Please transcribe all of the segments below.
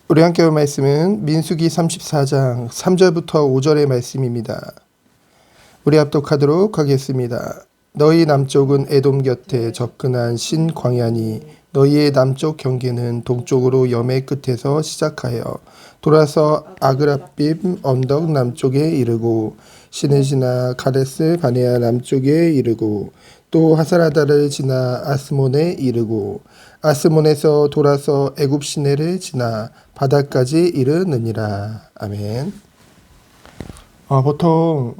우리 함께 볼 말씀은 민수기 34장 3절부터 5절의 말씀입니다. 우리 합독하도록 하겠습니다. 너희 남쪽은 에돔 곁에 접근한 신광야니 너희의 남쪽 경계는 동쪽으로 염해 끝에서 시작하여 돌아서 아그라빔 언덕 남쪽에 이르고 신을 지나 가데스 바네아 남쪽에 이르고 또 하사라다를 지나 아스몬에 이르고 아스몬에서 돌아서 애굽 시내를 지나 바다까지 이르느니라. 아멘. 보통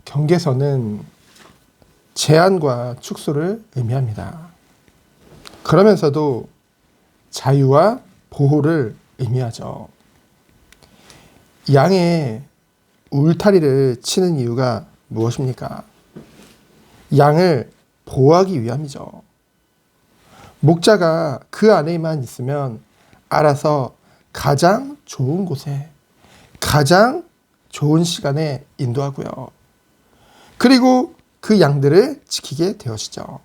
경계선은 제한과 축소를 의미합니다. 그러면서도 자유와 보호를 의미하죠. 양의 울타리를 치는 이유가 무엇입니까? 양을 보호하기 위함이죠. 목자가 그 안에만 있으면 알아서 가장 좋은 곳에 가장 좋은 시간에 인도하고요. 그리고 그 양들을 지키게 되어지죠.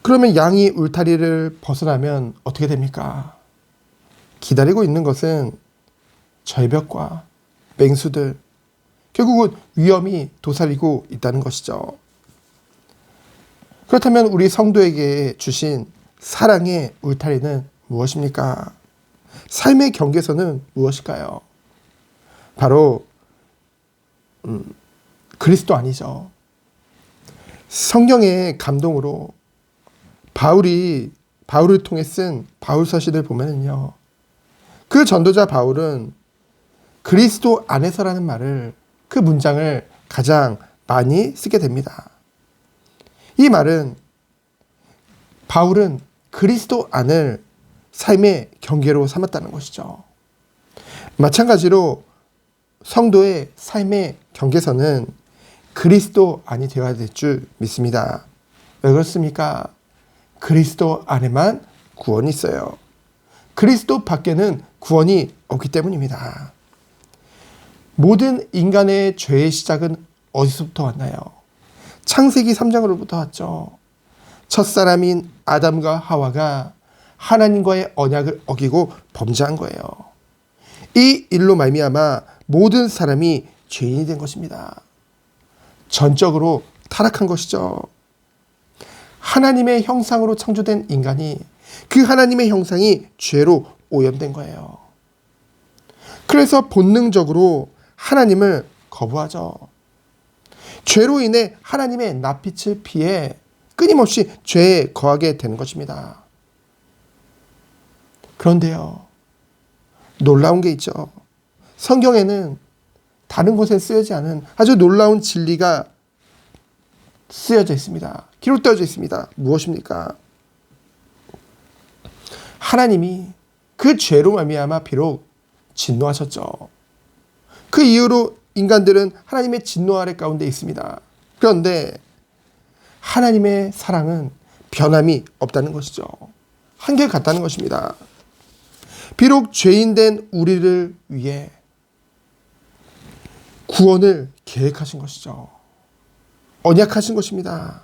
그러면 양이 울타리를 벗어나면 어떻게 됩니까? 기다리고 있는 것은 절벽과 맹수들, 결국은 위험이 도사리고 있다는 것이죠. 그렇다면 우리 성도에게 주신 사랑의 울타리는 무엇입니까? 삶의 경계선은 무엇일까요? 바로 그리스도 아니죠. 성경의 감동으로 바울을 통해 쓴 바울서신을 보면은요, 그 전도자 바울은 그리스도 안에서라는 말을, 그 문장을 가장 많이 쓰게 됩니다. 이 말은 바울은 그리스도 안을 삶의 경계로 삼았다는 것이죠. 마찬가지로 성도의 삶의 경계선은 그리스도 안이 되어야 될 줄 믿습니다. 왜 그렇습니까? 그리스도 안에만 구원이 있어요. 그리스도 밖에는 구원이 없기 때문입니다. 모든 인간의 죄의 시작은 어디서부터 왔나요? 창세기 3장으로부터 왔죠. 첫사람인 아담과 하와가 하나님과의 언약을 어기고 범죄한 거예요. 이 일로 말미암아 모든 사람이 죄인이 된 것입니다. 전적으로 타락한 것이죠. 하나님의 형상으로 창조된 인간이 그 하나님의 형상이 죄로 오염된 거예요. 그래서 본능적으로 하나님을 거부하죠. 죄로 인해 하나님의 낯빛을 피해 끊임없이 죄에 거하게 되는 것입니다. 그런데요, 놀라운 게 있죠. 성경에는 다른 곳에 쓰여지 않은 아주 놀라운 진리가 쓰여져 있습니다. 기록되어져 있습니다. 무엇입니까? 하나님이 그 죄로 말미암아 비록 진노하셨죠. 그 이후로 인간들은 하나님의 진노 아래 가운데 있습니다. 그런데 하나님의 사랑은 변함이 없다는 것이죠. 한결같다는 것입니다. 비록 죄인된 우리를 위해 구원을 계획하신 것이죠. 언약하신 것입니다.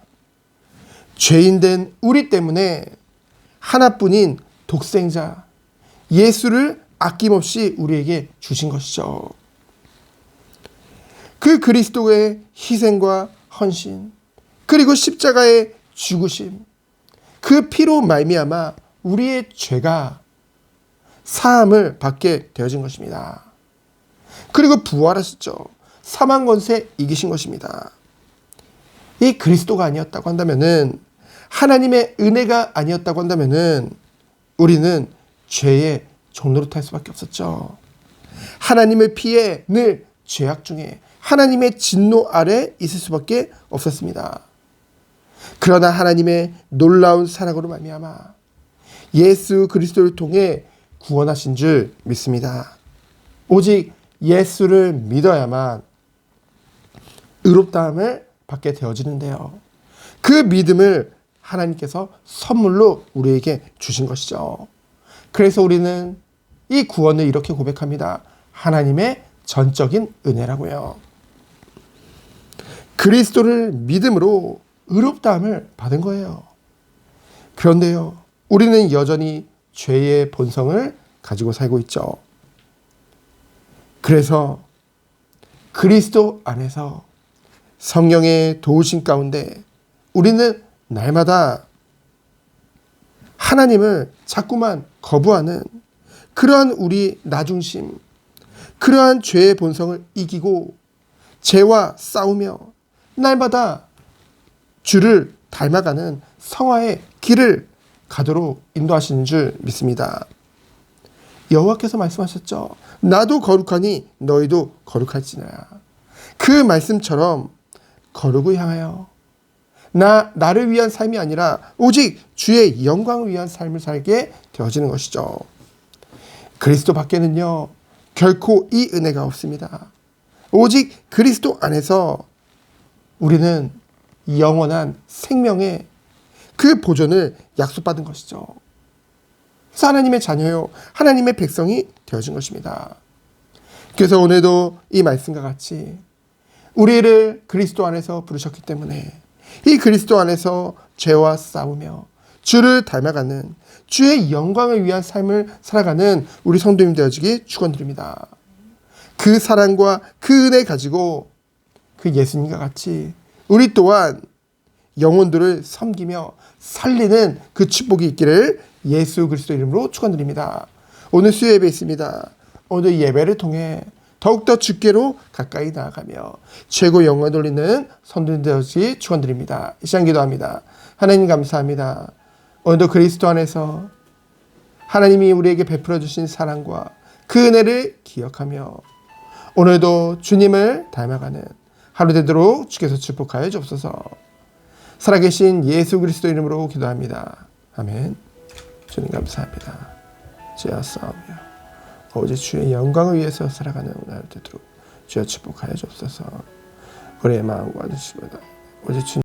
죄인된 우리 때문에 하나뿐인 독생자 예수를 아낌없이 우리에게 주신 것이죠. 그 그리스도의 희생과 헌신, 그리고 십자가의 죽으심, 그 피로 말미암아 우리의 죄가 사함을 받게 되어진 것입니다. 그리고 부활하셨죠. 사망 권세 이기신 것입니다. 이 그리스도가 아니었다고 한다면은, 하나님의 은혜가 아니었다고 한다면은 우리는 죄의 종로로 탈 수밖에 없었죠. 하나님을 피해 늘 죄악 중에 하나님의 진노 아래 있을 수밖에 없었습니다. 그러나 하나님의 놀라운 사랑으로 말미암아 예수 그리스도를 통해 구원하신 줄 믿습니다. 오직 예수를 믿어야만 의롭다함을 받게 되어지는데요. 그 믿음을 하나님께서 선물로 우리에게 주신 것이죠. 그래서 우리는 이 구원을 이렇게 고백합니다. 하나님의 전적인 은혜라고요. 그리스도를 믿음으로 의롭다함을 받은 거예요. 그런데요, 우리는 여전히 죄의 본성을 가지고 살고 있죠. 그래서 그리스도 안에서 성령의 도우심 가운데 우리는 날마다 하나님을 자꾸만 거부하는 그러한 우리 나중심, 그러한 죄의 본성을 이기고 죄와 싸우며 날마다 주를 닮아가는 성화의 길을 가도록 인도하시는 줄 믿습니다. 여호와께서 말씀하셨죠. 나도 거룩하니 너희도 거룩할지니라. 그 말씀처럼 거룩을 향하여 나를 위한 삶이 아니라 오직 주의 영광을 위한 삶을 살게 되어지는 것이죠. 그리스도 밖에는요 결코 이 은혜가 없습니다. 오직 그리스도 안에서 우리는 영원한 생명의 그 보존을 약속받은 것이죠. 그래서 하나님의 자녀요 하나님의 백성이 되어진 것입니다. 그래서 오늘도 이 말씀과 같이 우리를 그리스도 안에서 부르셨기 때문에 이 그리스도 안에서 죄와 싸우며 주를 닮아가는 주의 영광을 위한 삶을 살아가는 우리 성도님 되어지기 축원드립니다. 그 사랑과 그 은혜 가지고 그 예수님과 같이 우리 또한 영혼들을 섬기며 살리는 그 축복이 있기를 예수 그리스도 이름으로 축원드립니다. 오늘 수요 예배 있습니다. 오늘 예배를 통해 더욱더 주께로 가까이 나아가며 최고 영광을 돌리는 성도님 되어지기 축원드립니다. 이 시간 기도합니다. 하나님 감사합니다. 오늘도 그리스도 안에서 하나님이 우리에게 베풀어 주신 사랑과 그 은혜를 기억하며 오늘도 주님을 닮아가는 하루 되도록 주께서 축복하여 주옵소서. 살아계신 예수 그리스도 이름으로 기도합니다. 아멘. 주님 감사합니다. 죄와 싸우며 오직 주의 영광을 위해서 살아가는 오늘 하루 되도록 주여 축복하여 주옵소서. 우리의 마음과 주시보다 오직 주님